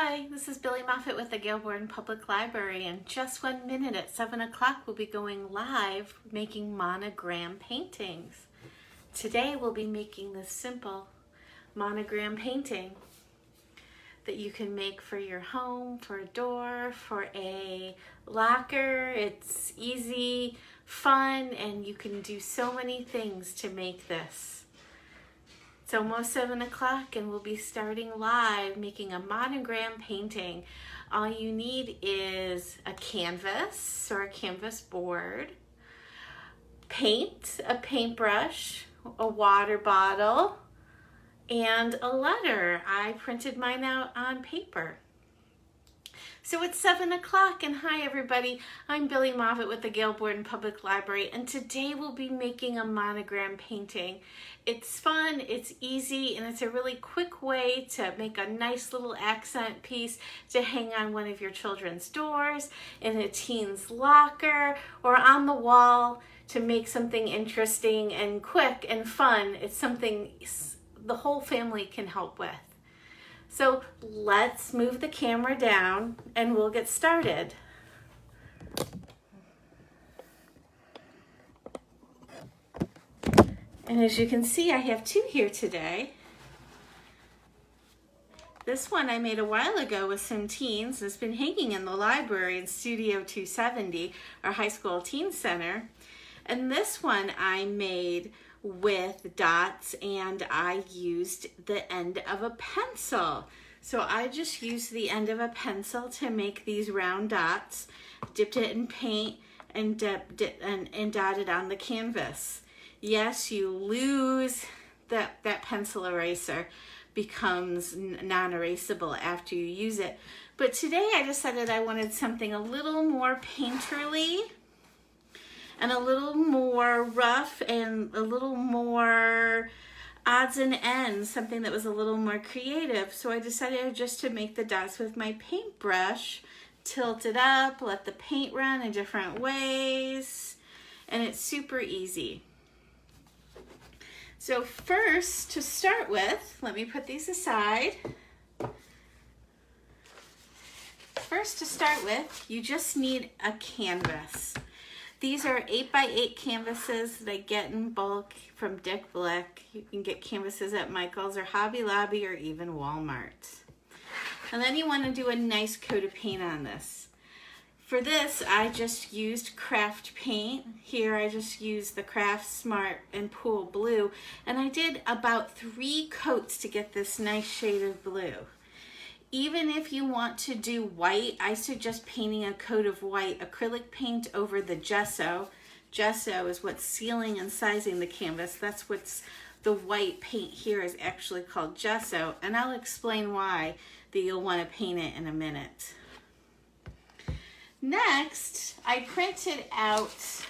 Hi, this is Billie Moffat with the Gail Borden Public Library. In just 1 minute at 7 o'clock, we'll be going live making monogram paintings. Today we'll be making this simple monogram painting that you can make for your home, for a door, for a locker. It's easy, fun, and you can do so many things to make this. It's almost 7 o'clock and we'll be starting live making a monogram painting. All you need is a canvas or a canvas board, paint, a paintbrush, a water bottle, and a letter. I printed mine out on paper. So it's 7 o'clock and hi everybody, I'm Billie Moffat with the Gail Borden Public Library, and today we'll be making a monogram painting. It's fun, it's easy, and it's a really quick way to make a nice little accent piece to hang on one of your children's doors, in a teen's locker, or on the wall to make something interesting and quick and fun. It's something the whole family can help with. So let's move the camera down and we'll get started. And as you can see, I have two here today. This one I made a while ago with some teens. It's been hanging in the library in Studio 270, our high school teen center. And this one I made with dots, and I used the end of a pencil. So I just used the end of a pencil to make these round dots, dipped it in paint, and dotted on the canvas. Yes, you lose that pencil eraser, becomes non-erasable after you use it. But today I decided I wanted something a little more painterly, and a little more rough, and a little more odds and ends, something that was a little more creative. So I decided just to make the dots with my paintbrush, tilt it up, let the paint run in different ways, and it's super easy. So first, to start with, let me put these aside. First, to start with, you just need a canvas. These are 8x8 canvases that I get in bulk from Dick Blick. You can get canvases at Michael's or Hobby Lobby or even Walmart. And then you want to do a nice coat of paint on this. For this, I just used craft paint. Here I just used the Craft Smart and Pool Blue. And I did about 3 coats to get this nice shade of blue. Even if you want to do white, I suggest painting a coat of white acrylic paint over the gesso. Gesso is what's sealing and sizing the canvas. That's what's the white paint here is actually called gesso, and I'll explain why that you'll want to paint it in a minute. Next, I printed out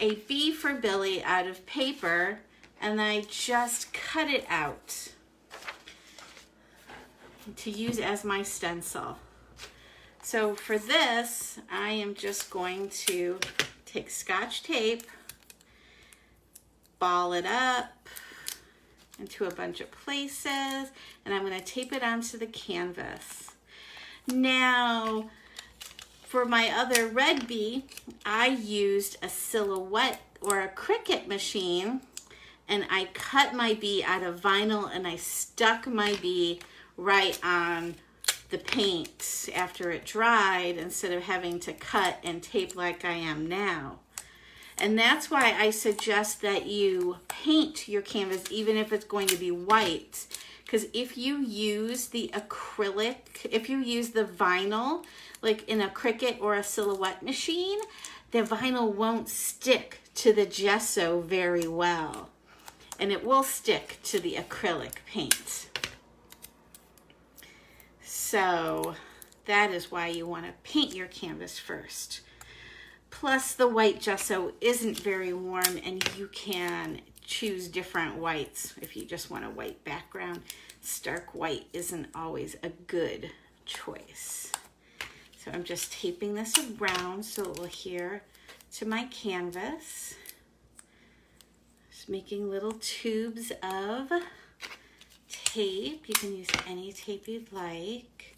a B for Billie out of paper, and I just cut it out to use as my stencil. So for this, I am just going to take Scotch tape, ball it up into a bunch of places, and I'm going to tape it onto the canvas. Now, for my other red bee, I used a silhouette or a Cricut machine, and I cut my bee out of vinyl, and I stuck my bee right on the paint after it dried instead of having to cut and tape like I am now. And that's why I suggest that you paint your canvas even if it's going to be white, because if you use the acrylic, if you use the vinyl like in a Cricut or a silhouette machine, the vinyl won't stick to the gesso very well, and it will stick to the acrylic paint. So that is why you want to paint your canvas first. Plus the white gesso isn't very warm, and you can choose different whites if you just want a white background. Stark white isn't always a good choice. So I'm just taping this around so it will adhere to my canvas. Just making little tubes of tape. You can use any tape you'd like.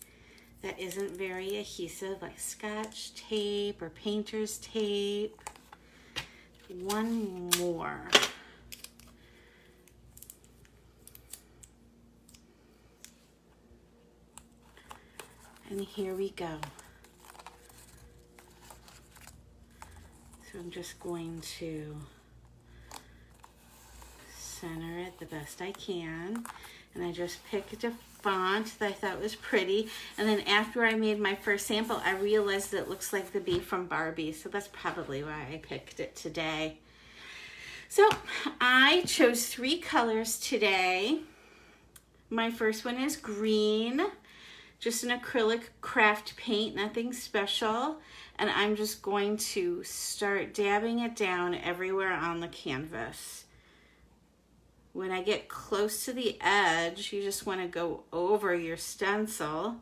that isn't very adhesive, like Scotch tape or painter's tape. One more. And here we go. So I'm just going to center it the best I can. And I just picked a font that I thought was pretty. And then after I made my first sample, I realized it looks like the bee from Barbie. So that's probably why I picked it today. So I chose 3 colors today. My first one is green, just an acrylic craft paint, nothing special. And I'm just going to start dabbing it down everywhere on the canvas. When I get close to the edge, you just want to go over your stencil.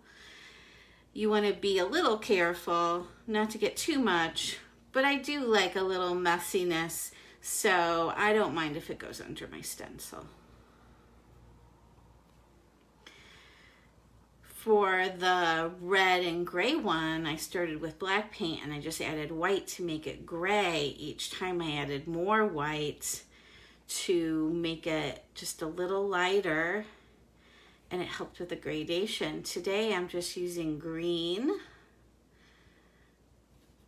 You want to be a little careful not to get too much, but I do like a little messiness, so I don't mind if it goes under my stencil. For the red and gray one, I started with black paint and I just added white to make it gray. Each time I added more white to make it just a little lighter, and it helped with the gradation. Today I'm just using green,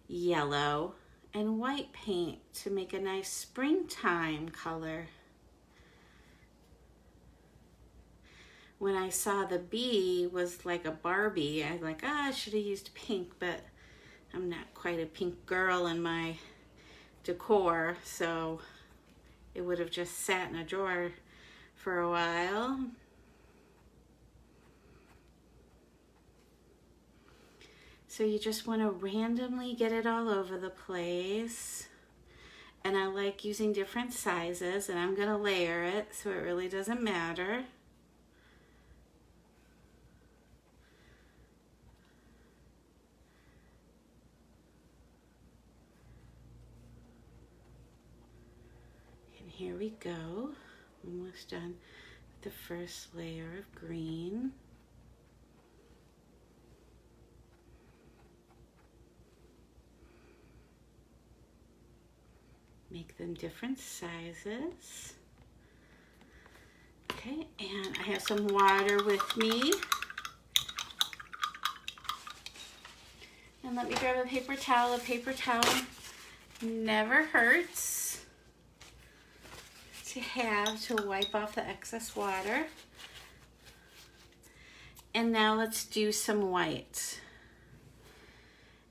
yellow, and white paint to make a nice springtime color. When I saw the bee was like a Barbie, I was like, I should have used pink, but I'm not quite a pink girl in my decor, so it would have just sat in a drawer for a while. So you just want to randomly get it all over the place. And I like using different sizes, and I'm going to layer it so it really doesn't matter. Here we go, almost done with the first layer of green. Make them different sizes. Okay, and I have some water with me. And let me grab a paper towel. A paper towel never hurts to have to wipe off the excess water. And now let's do some white.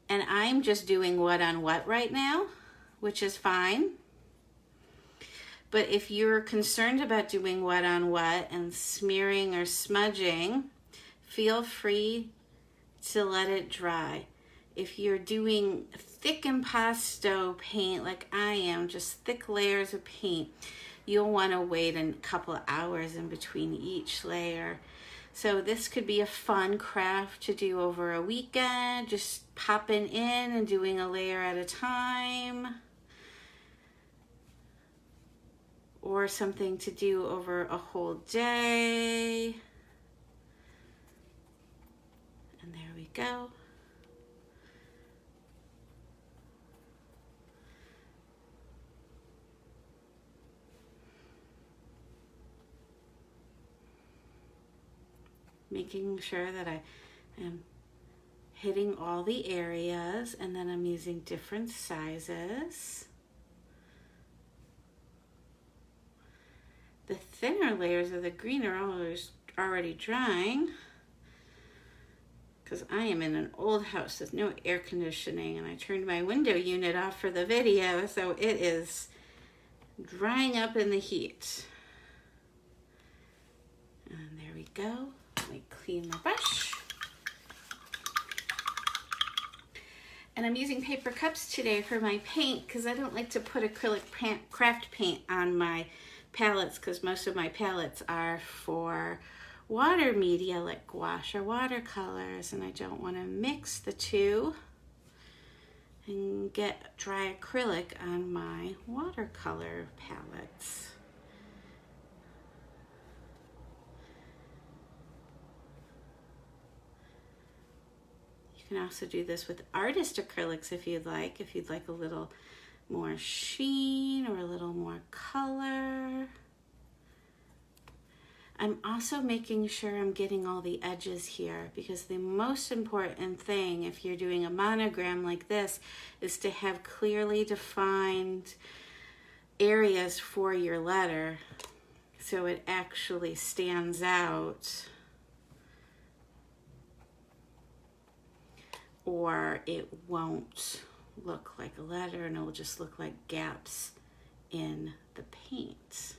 And I'm just doing what on what right now, which is fine. But if you're concerned about doing what on what and smearing or smudging, feel free to let it dry. If you're doing thick impasto paint like I am, just thick layers of paint, you'll want to wait a couple of hours in between each layer. So this could be a fun craft to do over a weekend, just popping in and doing a layer at a time. Or something to do over a whole day. And there we go. Making sure that I am hitting all the areas, and then I'm using different sizes. The thinner layers of the green are already drying because I am in an old house with no air conditioning, and I turned my window unit off for the video, so it is drying up in the heat. And there we go. Let me clean my brush. And I'm using paper cups today for my paint because I don't like to put acrylic craft paint on my palettes because most of my palettes are for water media like gouache or watercolors, and I don't want to mix the two and get dry acrylic on my watercolor palettes. You can also do this with artist acrylics if you'd like a little more sheen or a little more color. I'm also making sure I'm getting all the edges here, because the most important thing if you're doing a monogram like this is to have clearly defined areas for your letter so it actually stands out, or it won't look like a letter and it'll just look like gaps in the paint.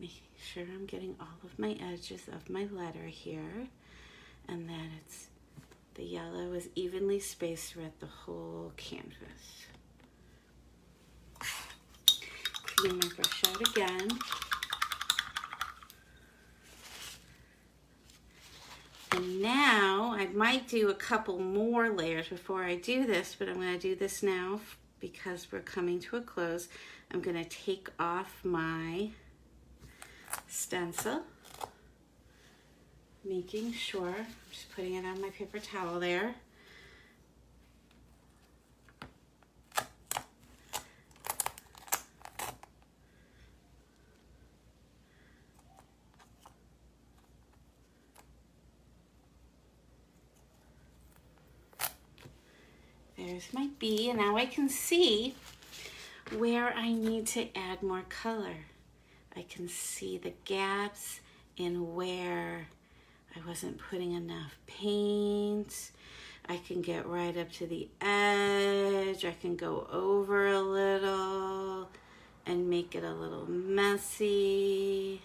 Making sure I'm getting all of my edges of my letter here, and that the yellow is evenly spaced throughout the whole canvas. Clean my brush out again. And now I might do a couple more layers before I do this, but I'm going to do this now because we're coming to a close. I'm going to take off my stencil, making sure, I'm just putting it on my paper towel there. There's my bee, and now I can see where I need to add more color. I can see the gaps in where I wasn't putting enough paint. I can get right up to the edge. I can go over a little and make it a little messy.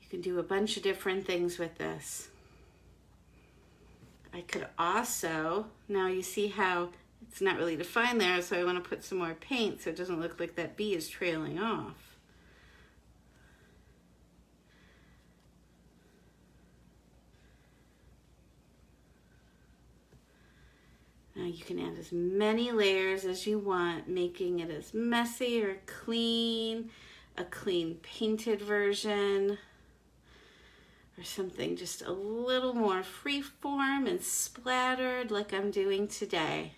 You can do a bunch of different things with this. I could also, now you see how it's not really defined there, so I want to put some more paint so it doesn't look like that bee is trailing off. Now you can add as many layers as you want, making it as messy or clean, a clean painted version, or something just a little more free-form and splattered like I'm doing today.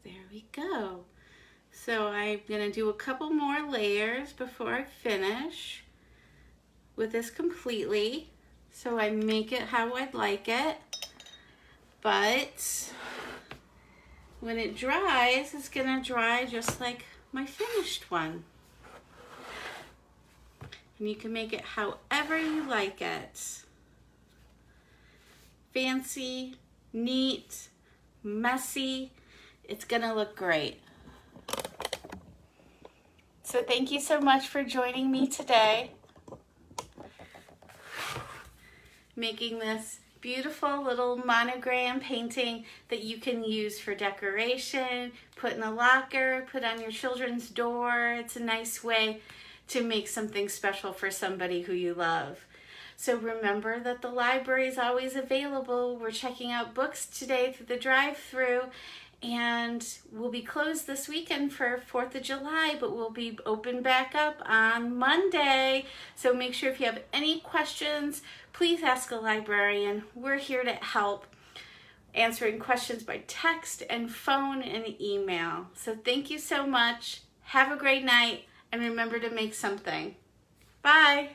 There we go. So I'm going to do a couple more layers before I finish with this completely, so I make it how I'd like it. But when it dries, it's going to dry just like my finished one. And you can make it however you like it. Fancy, neat, messy. It's going to look great. So thank you so much for joining me today, making this beautiful little monogram painting that you can use for decoration, put in a locker, put on your children's door. It's a nice way to make something special for somebody who you love. So remember that the library is always available. We're checking out books today through the drive-thru, and we'll be closed this weekend for 4th of July, but we'll be open back up on Monday. So make sure if you have any questions, please ask a librarian. We're here to help, answering questions by text and phone and email. So thank you so much. Have a great night, and remember to make something. Bye.